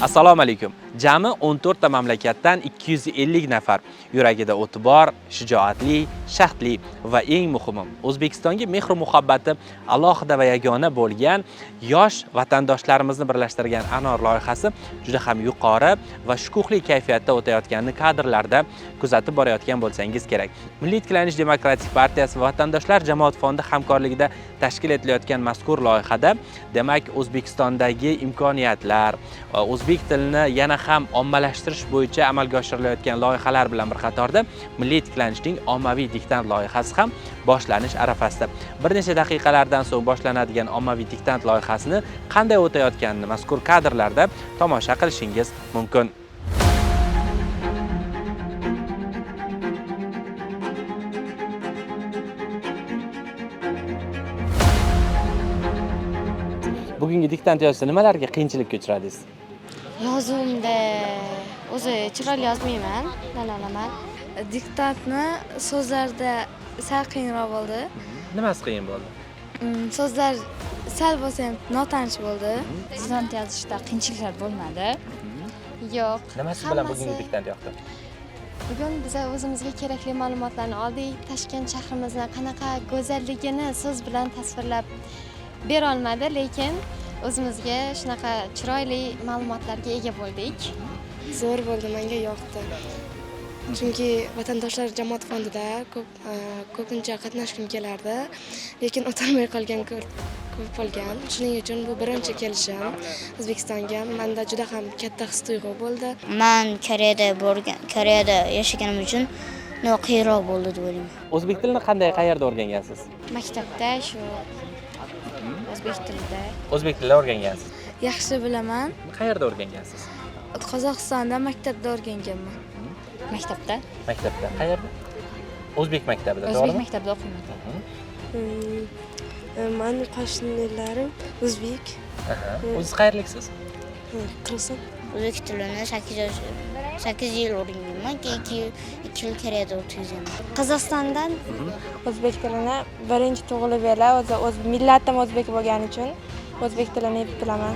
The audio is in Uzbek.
Assalomu alaykum. Jami 14 ta mamlakatdan 250 nafar yuragida o'ti bor, shijoatli, shaxtli va eng muhimi O'zbekistonga mehr muhabbati alohida va yagona bo'lgan yosh vatandoshlarimizni birlashtirgan Anor loyihasi juda ham yuqori va shukuhli kayfiyatda o'tayotganini kadrlarda kuzatib borayotgan bo'lsangiz kerak. Milliy tiklanish demokratik partiyasi va vatandoshlar jamoat fondi hamkorligida tashkil etilayotgan mazkur loyihada demak O'zbekistondagi imkoniyatlar, o'zbek tilini yana ham ommalashtirish bo'yicha amalga oshirilayotgan loyihalar bilan bir qatorda milliy tiklanishning ommaviy diktant loyihasi ham boshlanish arafasida. Bir necha daqiqalardan so'ng boshlanadigan ommaviy diktant loyihasini qanday o'tayotganini mazkur kadrlarda tomosha qilishingiz mumkin. Bugungi diktant yozishda nimalarga qiyinchilikka uchradingiz? Yozuvimda o'zi chiroyli yozmayman, olaman. Diktantni so'zlarda sal qiyinroq bo'ldi. Nimasi qiyin bo'ldi? So'zlar sal bo'lsa ham notanish bo'ldi. Diktant yozishda qiyinchiliklar bo'lmadi. Yo'q. Nimasi bilan bugungi diktant yoqdi? Bugun biz o'zimizga kerakli ma'lumotlarni oldik. Toshkent shahrimizni qanaqa go'zalligini so'z bilan tasvirlab bera olmadi, lekin o'zimizga shunaqa chiroyli ma'lumotlarga ega bo'ldik. Zo'r bo'ldi, menga yoqdi. Chunki vatandoshlar jamoat fondida ko'pincha qatnashgim kelardi, lekin o'tolmay qolgan ko'p bo'lgan. Shuning uchun bu birinchi kelishim O'zbekistonga. Menda juda ham katta his-tuyg'u bo'ldi. Men Koreyada yashaganim uchun qiyinroq bo'ldi deb o'ylayman. O'zbek tilini qayerda o'rgangansiz? Maktabda shu o'zbek tilida. O'zbek tilida o'rgangansiz. Yaxshi bilaman. Qayerda o'rgangansiz? Qozog'istonda maktabda o'rganganman. Maktabda? Maktabda. Qayerda? O'zbek maktabida, to'g'rimi? O'zbek maktabida o'qiyman. Mening qo'shnilarim o'zbek. O'zingiz qayerliksiz? Qirg'iziston. O'zbek tilini 8 yil o'rganganman, keyin 2 yil Koreyada o'tkazganman. Qozog'istondan o'zbek tilini birinchi tug'ilib o'zi millatim o'zbek bo'lgani uchun o'zbek tilini bilaman.